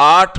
8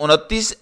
29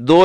2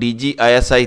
DGISI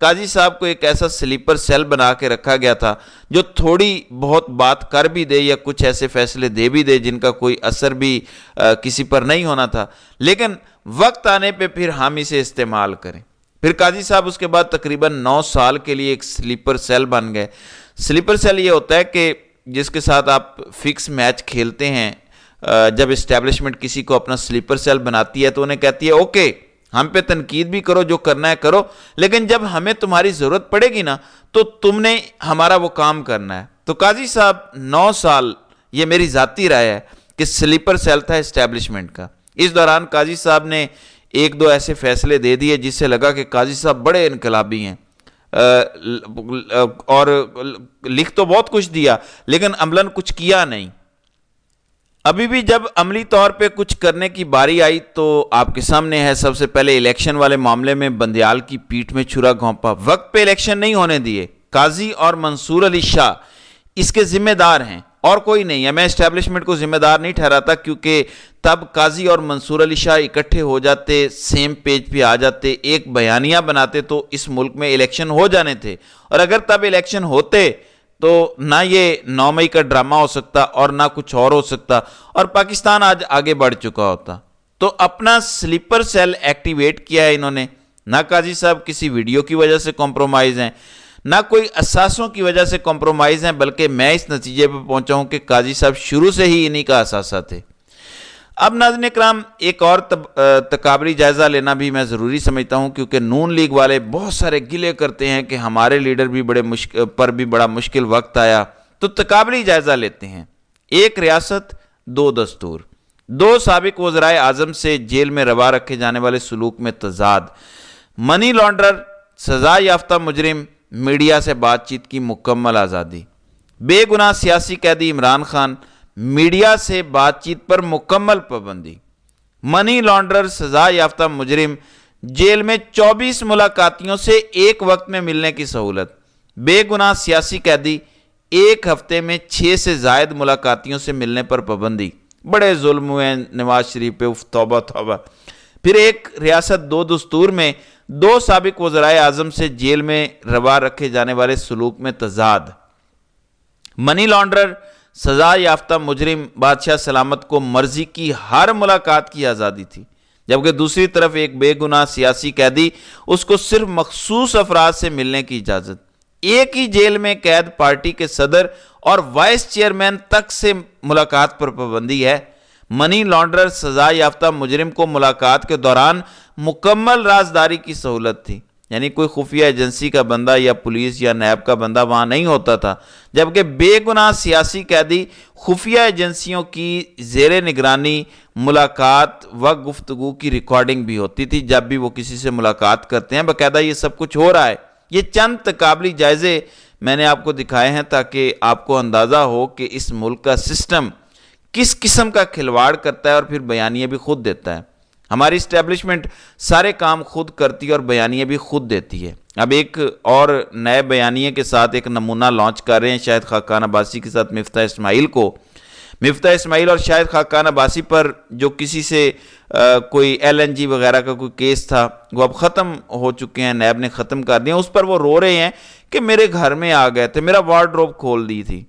قاضی صاحب کو ایک ایسا سلیپر سیل بنا کے رکھا گیا تھا جو تھوڑی بہت بات کر بھی دے یا کچھ ایسے فیصلے دے بھی دے جن کا کوئی اثر بھی کسی پر نہیں ہونا تھا، لیکن وقت آنے پہ پھر ہم اسے استعمال کریں۔ پھر قاضی صاحب اس کے بعد تقریباً 9 سال کے لیے ایک سلیپر سیل بن گئے۔ سلیپر سیل یہ ہوتا ہے کہ جس کے ساتھ آپ فکس میچ کھیلتے ہیں، جب اسٹیبلشمنٹ کسی کو اپنا سلیپر سیل بناتی ہے تو انہیں کہتی ہے اوکے ہم پہ تنقید بھی کرو، جو کرنا ہے کرو، لیکن جب ہمیں تمہاری ضرورت پڑے گی نا تو تم نے ہمارا وہ کام کرنا ہے۔ تو قاضی صاحب 9 سال، یہ میری ذاتی رائے ہے کہ سلیپر سیل تھا اسٹیبلشمنٹ کا۔ اس دوران قاضی صاحب نے 1-2 ایسے فیصلے دے دیے جس سے لگا کہ قاضی صاحب بڑے انقلابی ہیں، اور لکھ تو بہت کچھ دیا لیکن عملاً کچھ کیا نہیں۔ ابھی بھی جب عملی طور پہ کچھ کرنے کی باری آئی تو آپ کے سامنے ہے، سب سے پہلے الیکشن والے معاملے میں بندیال کی پیٹھ میں چھرا گھونپا، وقت پہ الیکشن نہیں ہونے دیے۔ قاضی اور منصور علی شاہ اس کے ذمہ دار ہیں اور کوئی نہیں ہے۔ میں اسٹیبلشمنٹ کو ذمہ دار نہیں ٹھہراتا، کیونکہ تب قاضی اور منصور علی شاہ اکٹھے ہو جاتے، سیم پیج پہ آ جاتے، ایک بیانیہ بناتے تو اس ملک میں الیکشن ہو جانے تھے، اور اگر تب الیکشن ہوتے تو نہ یہ 9 مئی کا ڈرامہ ہو سکتا اور نہ کچھ اور ہو سکتا، اور پاکستان آج آگے بڑھ چکا ہوتا۔ تو اپنا سلیپر سیل ایکٹیویٹ کیا ہے انہوں نے۔ نہ قاضی صاحب کسی ویڈیو کی وجہ سے کمپرومائز ہیں، نہ کوئی اثاثوں کی وجہ سے کمپرومائز ہیں، بلکہ میں اس نتیجے پہ پہنچا ہوں کہ قاضی صاحب شروع سے ہی انہی کا اثاثہ تھے۔ اب ناظرین اکرام، ایک اور تکابری جائزہ لینا بھی میں ضروری سمجھتا ہوں، کیونکہ نون لیگ والے بہت سارے گلے کرتے ہیں کہ ہمارے لیڈر بھی بڑا مشکل وقت آیا، تو تکابری جائزہ لیتے ہیں۔ 1 ریاست 2 دستور، 2 سابق وزرائے اعظم سے جیل میں روا رکھے جانے والے سلوک میں تضاد، منی لانڈرر، سزا یافتہ مجرم، میڈیا سے بات چیت کی مکمل آزادی، بے گناہ سیاسی قیدی عمران خان، میڈیا سے بات چیت پر مکمل پابندی، منی لانڈرر، سزا یافتہ مجرم، جیل میں 24 ملاقاتیوں سے ایک وقت میں ملنے کی سہولت، بے گناہ سیاسی قیدی 1 ہفتے میں 6 سے زائد ملاقاتیوں سے ملنے پر پابندی۔ بڑے ظلم ہوئے نواز شریف پہ، توبہ توبہ۔ پھر 1 ریاست 2 دستور میں 2 سابق وزرائے اعظم سے جیل میں روا رکھے جانے والے سلوک میں تضاد، منی لانڈرر، سزا یافتہ مجرم بادشاہ سلامت کو مرضی کی ہر ملاقات کی آزادی تھی، جبکہ دوسری طرف ایک بے گناہ سیاسی قیدی، اس کو صرف مخصوص افراد سے ملنے کی اجازت۔ ایک ہی جیل میں قید پارٹی کے صدر اور وائس چیئرمین تک سے ملاقات پر پابندی ہے۔ منی لانڈرر، سزا یافتہ مجرم کو ملاقات کے دوران مکمل رازداری کی سہولت تھی، یعنی کوئی خفیہ ایجنسی کا بندہ یا پولیس یا نیب کا بندہ وہاں نہیں ہوتا تھا، جبکہ بے گناہ سیاسی قیدی خفیہ ایجنسیوں کی زیر نگرانی ملاقات و گفتگو کی ریکارڈنگ بھی ہوتی تھی جب بھی وہ کسی سے ملاقات کرتے ہیں، باقاعدہ یہ سب کچھ ہو رہا ہے۔ یہ چند تقابلی جائزے میں نے آپ کو دکھائے ہیں تاکہ آپ کو اندازہ ہو کہ اس ملک کا سسٹم کس قسم کا کھلواڑ کرتا ہے اور پھر بیانیے بھی خود دیتا ہے۔ ہماری اسٹیبلشمنٹ سارے کام خود کرتی ہے اور بیانیے بھی خود دیتی ہے۔ اب ایک اور نئے بیانیے کے ساتھ ایک نمونہ لانچ کر رہے ہیں شاہد خاقان عباسی کے ساتھ مفتاح اسماعیل کو۔ مفتاح اسماعیل اور شاہد خاقان عباسی پر جو کسی سے کوئی LNG وغیرہ کا کوئی کیس تھا وہ اب ختم ہو چکے ہیں، نیب نے ختم کر دیا۔ اس پر وہ رو رہے ہیں کہ میرے گھر میں آ گئے تھے، میرا وارڈروب کھول دی تھی۔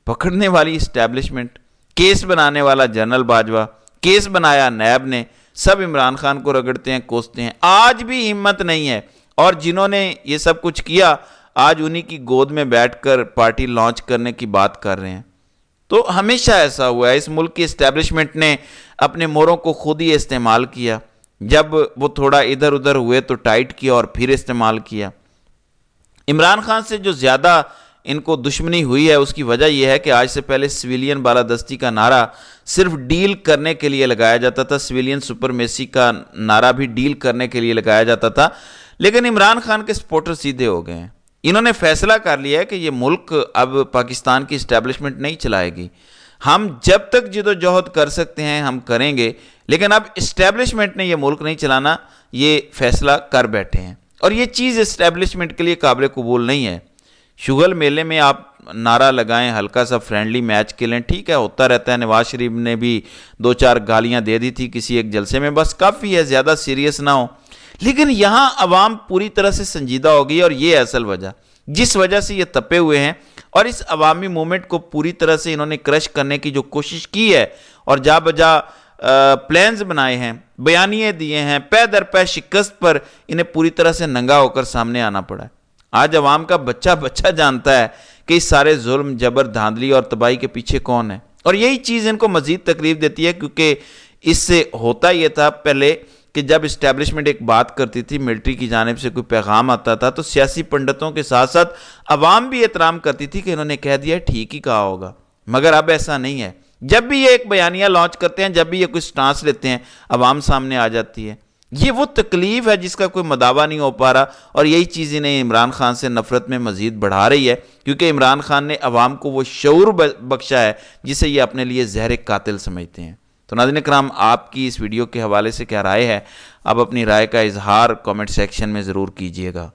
پکڑنے والی اسٹیبلشمنٹ، کیس بنانے والا جنرل باجوہ، کیس بنایا نیب نے، سب عمران خان کو رگڑتے ہیں، کوستے ہیں، آج بھی ہمت نہیں ہے۔ اور جنہوں نے یہ سب کچھ کیا آج انہی کی گود میں بیٹھ کر پارٹی لانچ کرنے کی بات کر رہے ہیں۔ تو ہمیشہ ایسا ہوا ہے، اس ملک کی اسٹیبلشمنٹ نے اپنے موروں کو خود ہی استعمال کیا، جب وہ تھوڑا ادھر ادھر ہوئے تو ٹائٹ کیا اور پھر استعمال کیا۔ عمران خان سے جو زیادہ ان کو دشمنی ہوئی ہے اس کی وجہ یہ ہے کہ آج سے پہلے سویلین بالادستی کا نعرہ صرف ڈیل کرنے کے لیے لگایا جاتا تھا، سویلین سپرمیسی کا نعرہ بھی ڈیل کرنے کے لیے لگایا جاتا تھا، لیکن عمران خان کے سپورٹر سیدھے ہو گئے ہیں۔ انہوں نے فیصلہ کر لیا ہے کہ یہ ملک اب پاکستان کی اسٹیبلشمنٹ نہیں چلائے گی، ہم جب تک جد و جہد کر سکتے ہیں ہم کریں گے، لیکن اب اسٹیبلشمنٹ نے یہ ملک نہیں چلانا، یہ فیصلہ کر بیٹھے ہیں۔ اور یہ چیز اسٹیبلشمنٹ کے لیے قابل قبول نہیں ہے۔ شغل میلے میں آپ نعرہ لگائیں، ہلکا سا فرینڈلی میچ کھیلیں، ٹھیک ہے ہوتا رہتا ہے، نواز شریف نے بھی 2-4 گالیاں دے دی تھی کسی ایک جلسے میں، بس کافی ہے، زیادہ سیریس نہ ہو۔ لیکن یہاں عوام پوری طرح سے سنجیدہ ہو گئی، اور یہ اصل وجہ جس وجہ سے یہ تپے ہوئے ہیں، اور اس عوامی مومنٹ کو پوری طرح سے انہوں نے کرش کرنے کی جو کوشش کی ہے اور جا بجا پلانز بنائے ہیں، بیانیے دیے ہیں، پے در پے شکست پر انہیں پوری طرح سے ننگا ہو کر سامنے آنا پڑا ہے۔ آج عوام کا بچہ جانتا ہے کہ اس سارے ظلم، جبر، دھاندلی اور تباہی کے پیچھے کون ہے، اور یہی چیز ان کو مزید تکلیف دیتی ہے، کیونکہ اس سے ہوتا یہ تھا پہلے کہ جب اسٹیبلشمنٹ ایک بات کرتی تھی، ملٹری کی جانب سے کوئی پیغام آتا تھا، تو سیاسی پنڈتوں کے ساتھ ساتھ عوام بھی احترام کرتی تھی کہ انہوں نے کہہ دیا ٹھیک ہی کہا ہوگا۔ مگر اب ایسا نہیں ہے، جب بھی یہ ایک بیانیہ لانچ کرتے ہیں، جب بھی یہ کوئی سٹانس لیتے ہیں، عوام سامنے آ جاتی ہے۔ یہ وہ تکلیف ہے جس کا کوئی مداوع نہیں ہو پا رہا، اور یہی چیز انہیں عمران خان سے نفرت میں مزید بڑھا رہی ہے، کیونکہ عمران خان نے عوام کو وہ شعور بخشا ہے جسے یہ اپنے لیے زہر قاتل سمجھتے ہیں۔ تو ناظرین کرام، آپ کی اس ویڈیو کے حوالے سے کیا رائے ہے؟ آپ اپنی رائے کا اظہار کامنٹ سیکشن میں ضرور کیجیے گا۔